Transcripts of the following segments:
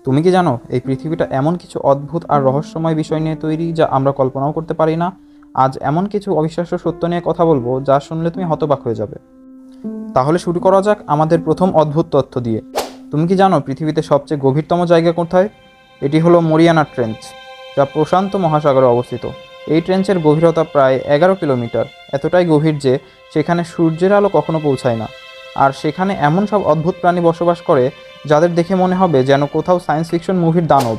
তুমি কি জানো এই পৃথিবীটা এমন কিছু অদ্ভুত আর রহস্যময় বিষয় নিয়ে তৈরি যা আমরা কল্পনাও করতে পারি না। আজ এমন কিছু অবিশ্বাস্য সত্য নিয়ে কথা বলবো যা শুনলে তুমি হতবাক হয়ে যাবে। তাহলে শুরু করা যাক আমাদের প্রথম অদ্ভুত তথ্য দিয়ে। তুমি কি জানো পৃথিবীতে সবচেয়ে গভীরতম জায়গা কোথায়? এটি হলো মরিয়ানা ট্রেঞ্চ, যা প্রশান্ত মহাসাগরে অবস্থিত। এই ট্রেঞ্চের গভীরতা প্রায় 11 কিলোমিটার, এতটাই গভীর যে সেখানে সূর্যের আলো কখনো পৌঁছায় না। আর সেখানে এমন সব অদ্ভুত প্রাণী বসবাস করে যাদের দেখে মনে হবে যেন কোথাও সায়েন্স ফিকশন মুভির দানব।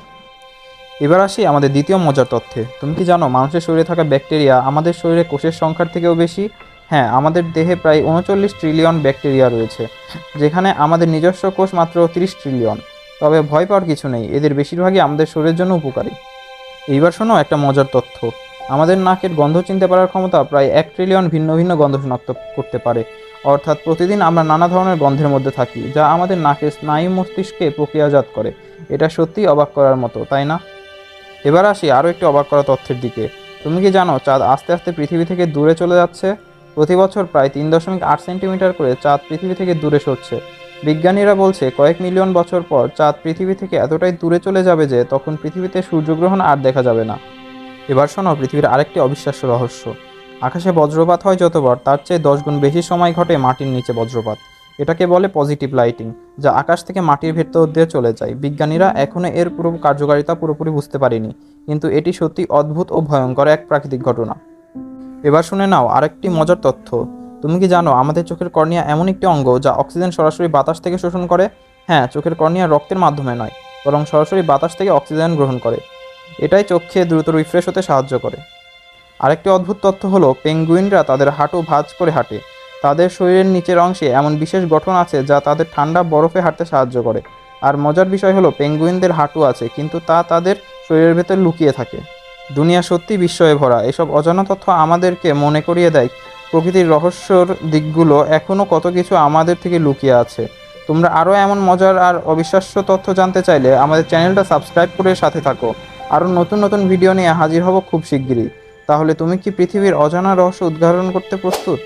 এবার আসি আমাদের দ্বিতীয় মজার তথ্যে। তুমি কি জানো মানুষের শরীরে থাকা ব্যাকটেরিয়া আমাদের শরীরে কোষের সংখ্যার থেকেও বেশি? হ্যাঁ, আমাদের দেহে প্রায় 39 ট্রিলিয়ন ব্যাকটেরিয়া রয়েছে, যেখানে আমাদের নিজস্ব কোষ মাত্র 30 ট্রিলিয়ন। তবে ভয় পাওয়ার কিছু নেই, এদের বেশিরভাগই আমাদের শরীরের জন্য উপকারী। এইবার শোনো একটা মজার তথ্য। আমাদের নাকের গন্ধ চিনতে পারার ক্ষমতা প্রায় 1 ট্রিলিয়ন ভিন্ন ভিন্ন গন্ধ শনাক্ত করতে পারে। অর্থাৎ প্রতিদিন আমরা নানা ধরনের গন্ধের মধ্যে থাকি, যা আমাদের নাকের স্নায়ু মস্তিষ্কে প্রক্রিয়াজাত করে। এটা সত্যিই অবাক করার মতো, তাই না? এবার আসি আরও একটি অবাক করা তথ্যের দিকে। তুমি কি জানো চাঁদ আস্তে আস্তে পৃথিবী থেকে দূরে চলে যাচ্ছে? প্রতি বছর প্রায় 3.8 সেন্টিমিটার করে চাঁদ পৃথিবী থেকে দূরে সরছে। বিজ্ঞানীরা বলছে কয়েক মিলিয়ন বছর পর চাঁদ পৃথিবী থেকে এতটাই দূরে চলে যাবে যে তখন পৃথিবীতে সূর্যগ্রহণ আর দেখা যাবে না। এবার শোনো পৃথিবীর আরেকটি অবিশ্বাস্য রহস্য। আকাশে বজ্রপাত হয় যতবার, তার চেয়ে 10 গুণ বেশি সময় ঘটে মাটির নিচে বজ্রপাত। এটাকে বলে পজিটিভ লাইটিং, যা আকাশ থেকে মাটির ভেতর দিয়ে চলে যায়। বিজ্ঞানীরা এখনও এর পুরো কার্যকারিতা পুরোপুরি বুঝতে পারেনি, কিন্তু এটি সত্যি অদ্ভুত ও ভয়ঙ্কর এক প্রাকৃতিক ঘটনা। এবার শুনে নাও আরেকটি মজার তথ্য। তুমি কি জানো আমাদের চোখের কর্নিয়া এমন একটি অঙ্গ যা অক্সিজেন সরাসরি বাতাস থেকে শোষণ করে? হ্যাঁ, চোখের কর্নিয়া রক্তের মাধ্যমে নয়, বরং সরাসরি বাতাস থেকে অক্সিজেন গ্রহণ করে। এটাই চোখকে দ্রুত রিফ্রেশ হতে সাহায্য করে। আরেকটি অদ্ভুত তথ্য হলো পেঙ্গুইনরা তাদের হাঁটু ভাঁজ করে হাঁটে। তাদের শরীরের নিচের অংশে এমন বিশেষ গঠন আছে যা তাদের ঠান্ডা বরফে হাঁটতে সাহায্য করে। আর মজার বিষয় হলো পেঙ্গুইনদের হাঁটু আছে, কিন্তু তা তাদের শরীরের ভেতর লুকিয়ে থাকে। দুনিয়া সত্যি বিস্ময়ে ভরা। এসব অজানা তথ্য আমাদেরকে মনে করিয়ে দেয় প্রকৃতির রহস্যর দিকগুলো এখনও কত কিছু আমাদের থেকে লুকিয়ে আছে। তোমরা আরও এমন মজার আর অবিশ্বাস্য তথ্য জানতে চাইলে আমাদের চ্যানেলটা সাবস্ক্রাইব করে সাথে থাকো। আরও নতুন নতুন ভিডিও নিয়ে হাজির হব খুব শিগগিরই। তাহলে তুমি কি পৃথিবীর অজানা রহস্য উদ্ঘাটন করতে প্রস্তুত?